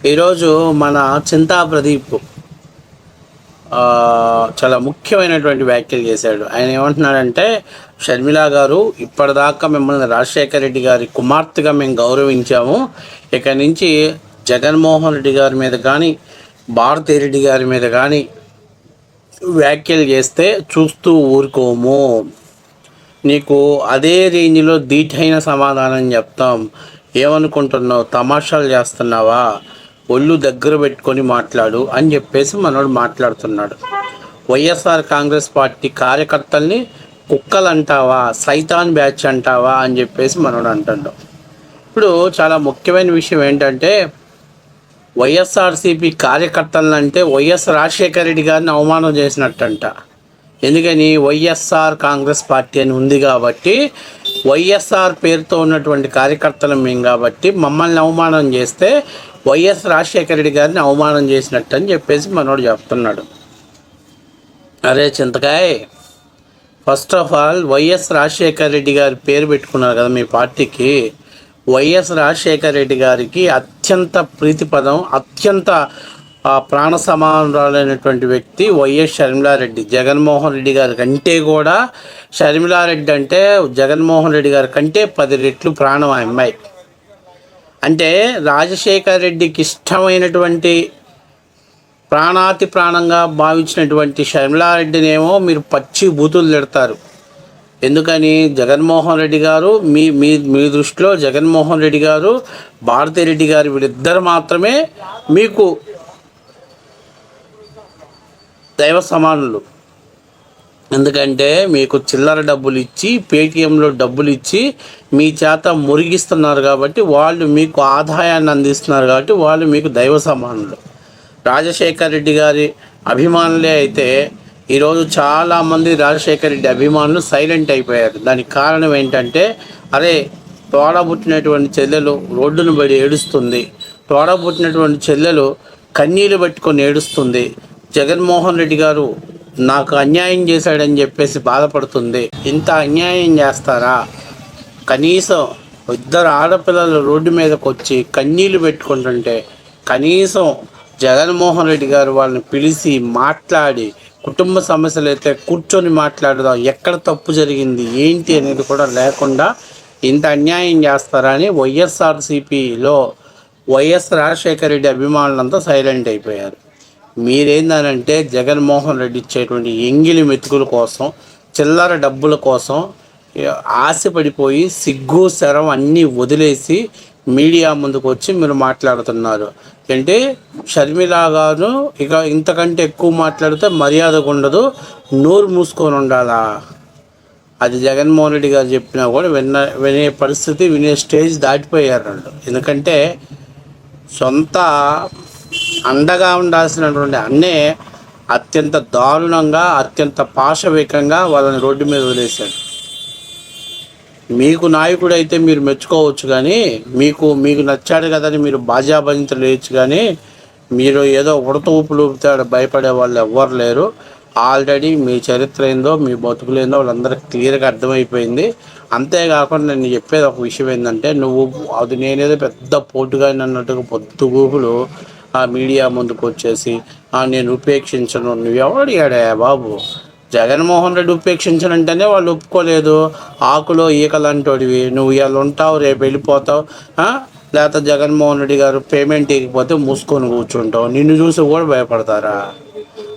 ఈరోజు మన చింతా ప్రదీప్ చాలా ముఖ్యమైనటువంటి వ్యాఖ్యలు చేశాడు. ఆయన ఏమంటున్నాడంటే, షర్మిల గారు, ఇప్పటిదాకా మిమ్మల్ని రాజశేఖర రెడ్డి గారి కుమార్తెగా మేము గౌరవించాము. ఇక నుంచి జగన్మోహన్ రెడ్డి గారి మీద కానీ భారతిరెడ్డి గారి మీద కానీ వ్యాఖ్యలు చేస్తే చూస్తూ ఊరుకోము. నీకు అదే రేంజ్లో ధీటైన సమాధానం చెప్తాం. ఏమనుకుంటున్నావు? తమాషాలు చేస్తున్నావా? ఒళ్ళు దగ్గర పెట్టుకొని మాట్లాడు అని చెప్పేసి మనోడు మాట్లాడుతున్నాడు. వైఎస్ఆర్ కాంగ్రెస్ పార్టీ కార్యకర్తల్ని కుక్కలు అంటావా, సైతాన్ బ్యాచ్ అంటావా అని చెప్పేసి మనోడు అంటాడు. ఇప్పుడు చాలా ముఖ్యమైన విషయం ఏంటంటే, వైఎస్ఆర్సీపీ కార్యకర్తలను అంటే వైఎస్ రాజశేఖర రెడ్డి గారిని అవమానం చేసినట్టంట. ఎందుకని? వైఎస్ఆర్ కాంగ్రెస్ పార్టీ అని ఉంది కాబట్టి, వైఎస్ఆర్ పేరుతో ఉన్నటువంటి కార్యకర్తలు మేము కాబట్టి మమ్మల్ని అవమానం చేస్తే వైఎస్ రాజశేఖర రెడ్డి గారిని అవమానం చేసినట్టు అని చెప్పేసి మనోడు చెప్తున్నాడు. అరే చింతకాయ్, first of all YS Rajasekhara Reddy గారి పేరు పెట్టుకున్నారు కదా మీ పార్టీకి. వైఎస్ రాజశేఖర రెడ్డి గారికి అత్యంత ప్రీతిపదం, అత్యంత ప్రాణ సమానురాలైనటువంటి వ్యక్తి వైఎస్ షర్మిలారెడ్డి. జగన్మోహన్ రెడ్డి గారి కంటే కూడా షర్మిలారెడ్డి అంటే జగన్మోహన్ రెడ్డి గారి కంటే 10 రెట్లు ప్రాణం ఆ అమ్మాయి. అంటే రాజశేఖర రెడ్డికి ఇష్టమైనటువంటి ప్రాణాతి ప్రాణంగా భావించినటువంటి షర్మిలారెడ్డినేమో మీరు పచ్చి బూతులు తిడతారు. ఎందుకని? జగన్మోహన్ రెడ్డి గారు మీ మీ మీ దృష్టిలో జగన్మోహన్ రెడ్డి గారు, భారతిరెడ్డి గారు వీళ్ళిద్దరు మాత్రమే మీకు దైవ సమానులు. ఎందుకంటే మీకు చిల్లర డబ్బులు ఇచ్చి, పేటీఎంలో డబ్బులు ఇచ్చి మీ చేత మురిగిస్తున్నారు కాబట్టి, వాళ్ళు మీకు ఆదాయాన్ని అందిస్తున్నారు కాబట్టి వాళ్ళు మీకు దైవ సమానులు. రాజశేఖర రెడ్డి గారి అభిమానులే అయితే ఈరోజు చాలామంది రాజశేఖర రెడ్డి అభిమానులు సైలెంట్ అయిపోయారు. దానికి కారణం ఏంటంటే, అరే తోడబుట్టినటువంటి చెల్లెలు రోడ్డును పడి ఏడుస్తుంది, తోడబుట్టినటువంటి చెల్లెలు కన్నీళ్ళు పెట్టుకొని ఏడుస్తుంది, జగన్మోహన్ రెడ్డి గారు నాకు అన్యాయం చేశాడని చెప్పేసి బాధపడుతుంది. ఇంత అన్యాయం చేస్తారా? కనీసం ఇద్దరు ఆడపిల్లలు రోడ్డు మీదకి వచ్చి కన్నీళ్ళు పెట్టుకుంటుంటే కనీసం జగన్మోహన్ రెడ్డి గారు వాళ్ళని పిలిచి మాట్లాడి, కుటుంబ సమస్యలు అయితే కూర్చొని మాట్లాడదాం, ఎక్కడ తప్పు జరిగింది ఏంటి అనేది కూడా లేకుండా ఇంత అన్యాయం చేస్తారని వైఎస్ఆర్సీపీలో వైఎస్ రాజశేఖర రెడ్డి అభిమానులంతా సైలెంట్ అయిపోయారు. మీరేందనంటే జగన్మోహన్ రెడ్డి ఇచ్చేటువంటి ఎంగిలి మెతుకుల కోసం, చిల్లర డబ్బుల కోసం ఆశపడిపోయి సిగ్గు శరం అన్నీ వదిలేసి మీడియా ముందుకు వచ్చి మీరు మాట్లాడుతున్నారు. అంటే షర్మిల గారు ఇక ఇంతకంటే ఎక్కువ మాట్లాడితే మర్యాదగా ఉండదు, నోరు మూసుకొని ఉండాలా. అది జగన్మోహన్ రెడ్డి గారు చెప్పినా కూడా వినే పరిస్థితి, వినే స్టేజ్ దాటిపోయారు వాళ్ళు. ఎందుకంటే సొంత అండగా ఉండాల్సినటువంటి అన్నే అత్యంత దారుణంగా, అత్యంత పాశవికంగా వాళ్ళని రోడ్డు మీద వదిలేశాడు. మీకు నాయకుడు అయితే మీరు మెచ్చుకోవచ్చు, కానీ మీకు నచ్చాడు కదని మీరు బాజాబంతలు వేయచ్చు, కానీ మీరు ఏదో ఉడత ఊపులు ఊపుతాడు భయపడే వాళ్ళు ఎవ్వరు లేరు. ఆల్రెడీ మీ చరిత్ర ఏందో, మీ బతుకులేందో వాళ్ళందరికీ క్లియర్గా అర్థమైపోయింది. అంతేకాకుండా నేను చెప్పేది ఒక విషయం ఏంటంటే, అది నేనేదో పెద్ద పోటుగా అన్నట్టుగా పొద్దు ఊపులు ఆ మీడియా ముందుకు వచ్చేసి నేను ఉపేక్షించను. నువ్వు ఎవడిగాడా బాబు? జగన్మోహన్ రెడ్డి ఉపేక్షించనంటేనే వాళ్ళు ఒప్పుకోలేదు. ఆకులో ఈకలంటోడివి నువ్వు, ఇవాళ ఉంటావు రేపు వెళ్ళిపోతావు, లేకపోతే జగన్మోహన్ రెడ్డి గారు పేమెంట్ ఇవ్వకపోతే మూసుకొని కూర్చుంటావు. నిన్ను చూసి కూడా భయపడతారా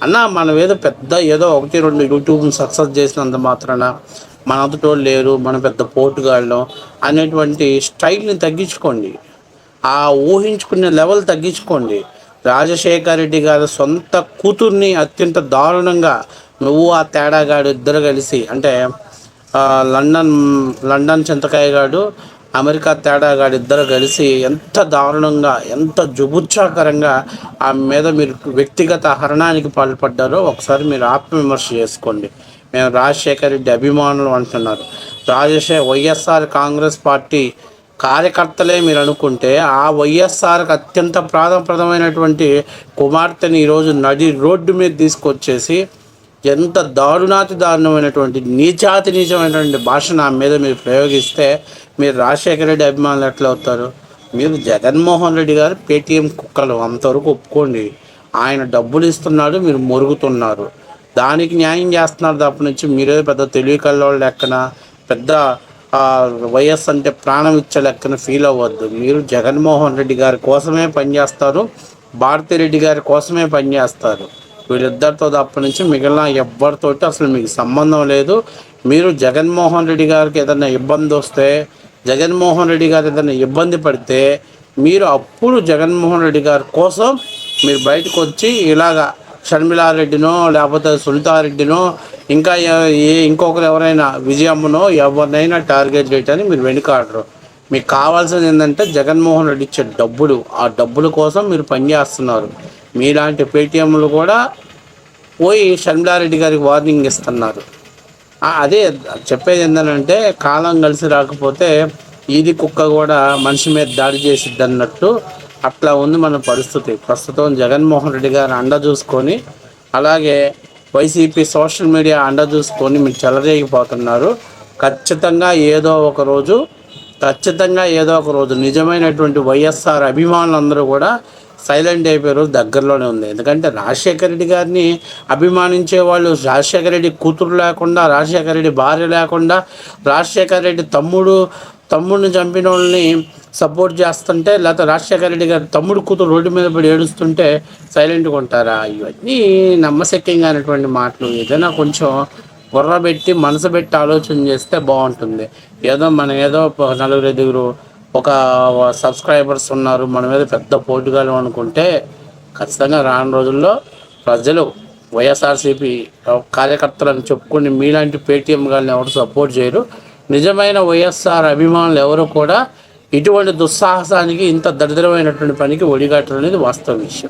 అన్న? మనం ఏదో 1-2 యూట్యూబ్ని సక్సెస్ చేసినంత మాత్రాన మన అంతటోళ్ళు లేరు, మన పెద్ద పోటుగాళ్ళం అనేటువంటి స్టైల్ని తగ్గించుకోండి. ఆ ఊహించుకునే లెవెల్ తగ్గించుకోండి. రాజశేఖర రెడ్డి గారి సొంత కూతుర్ని అత్యంత దారుణంగా నువ్వు ఆ తేడాగాడు ఇద్దరు కలిసి, అంటే లండన్ చింతకాయగాడు, అమెరికా తేడాగాడు ఇద్దరు కలిసి ఎంత దారుణంగా, ఎంత జుబుత్సాకరంగా ఆమె మీద మీరు వ్యక్తిగత హరణానికి పాల్పడ్డారో ఒకసారి మీరు ఆత్మవిమర్శ చేసుకోండి. మేము రాజశేఖర రెడ్డి అభిమానులు అంటున్నారు. వైఎస్ఆర్ కాంగ్రెస్ పార్టీ కార్యకర్తలే మీరు అనుకుంటే, ఆ వైఎస్ఆర్కి అత్యంత ప్రాణప్రదమైనటువంటి కుమార్తెని ఈరోజు నడి రోడ్డు మీద తీసుకొచ్చేసి ఎంత దారుణమైనటువంటి నీచమైనటువంటి భాష నా మీద మీరు ప్రయోగిస్తే మీరు రాజశేఖర రెడ్డి అభిమానులు ఎట్లా అవుతారు? మీరు జగన్మోహన్ రెడ్డి గారు పేటీఎం కుక్కలు అంతవరకు ఒప్పుకోండి. ఆయన డబ్బులు ఇస్తున్నాడు, మీరు మొరుగుతున్నారు. దానికి న్యాయం చేస్తున్నారు తప్ప నుంచి మీరే పెద్ద తెలివి కల్లోళ్ళ లెక్కన పెద్ద వైఎస్ అంటే ప్రాణం ఇచ్చే లెక్కన ఫీల్ అవ్వద్దు. మీరు జగన్మోహన్ రెడ్డి గారి కోసమే పనిచేస్తారు, భారతిరెడ్డి గారి కోసమే పనిచేస్తారు. వీళ్ళిద్దరితో తప్ప నుంచి మిగిలిన ఎవ్వరితోటి అసలు మీకు సంబంధం లేదు. మీరు జగన్మోహన్ రెడ్డి గారికి ఏదైనా ఇబ్బంది వస్తే, జగన్మోహన్ రెడ్డి గారు ఏదైనా ఇబ్బంది పడితే మీరు అప్పుడు జగన్మోహన్ రెడ్డి గారి కోసం మీరు బయటకు వచ్చి ఇలాగా షర్మిలారెడ్డినో లేకపోతే సునీతారెడ్డినో ఇంకా ఇంకొకరు ఎవరైనా విజయమ్మనో ఎవరినైనా టార్గెట్ చేయటానికి మీరు వెనుకాడరు. మీకు కావాల్సింది ఏంటంటే జగన్మోహన్ రెడ్డి ఇచ్చే డబ్బులు, ఆ డబ్బుల కోసం మీరు పనిచేస్తున్నారు. మీలాంటి పేటీఎంలు కూడా పోయి షర్మిలారెడ్డి గారికి వార్నింగ్ ఇస్తున్నారు. అదే చెప్పేది ఏంటంటే కాలం కలిసి రాకపోతే ఈది కుక్క కూడా మనిషి మీద దాడి చేసిద్ది అన్నట్టు అట్లా ఉంది మన పరిస్థితి. ప్రస్తుతం జగన్మోహన్ రెడ్డి గారు అండ చూసుకొని, అలాగే వైసీపీ సోషల్ మీడియా అండ చూసుకొని మీరు చెలరేగిపోతున్నారు. ఖచ్చితంగా ఏదో ఒక రోజు నిజమైనటువంటి వైఎస్ఆర్ అభిమానులందరూ కూడా సైలెంట్ అయిపోయారు, దగ్గరలోనే ఉంది. ఎందుకంటే రాజశేఖర రెడ్డి గారిని అభిమానించే వాళ్ళు, రాజశేఖర రెడ్డి కూతురు లేకుండా, రాజశేఖర రెడ్డి భార్య లేకుండా, రాజశేఖర రెడ్డి తమ్ముడిని చంపిన వాళ్ళని సపోర్ట్ చేస్తుంటే, లేకపోతే రాజశేఖర రెడ్డి గారి తమ్ముడు కూతురు రోడ్డు మీద పడి ఏడుస్తుంటే సైలెంట్గా ఉంటారా? ఇవన్నీ నమ్మశక్యంగా అనేటువంటి మాటలు. ఏదైనా కొంచెం బుర్ర పెట్టి మనసు పెట్టి ఆలోచన చేస్తే బాగుంటుంది. ఏదో నలుగురు ఎదుగురు ఒక సబ్స్క్రైబర్స్ ఉన్నారు, మన మీద పెద్ద పోటుగాలు అనుకుంటే ఖచ్చితంగా రాను రోజుల్లో ప్రజలు వైఎస్ఆర్సీపీ కార్యకర్తలను చెప్పుకుని మీలాంటి పేటీఎం గారిని ఎవరు సపోర్ట్ చేయరు. నిజమైన వైఎస్ఆర్ అభిమానులు ఎవరు కూడా ఇటువంటి దుస్సాహసానికి, ఇంత దరిద్రమైనటువంటి పనికి ఒడిగట్టరు అనేది వాస్తవ విషయం.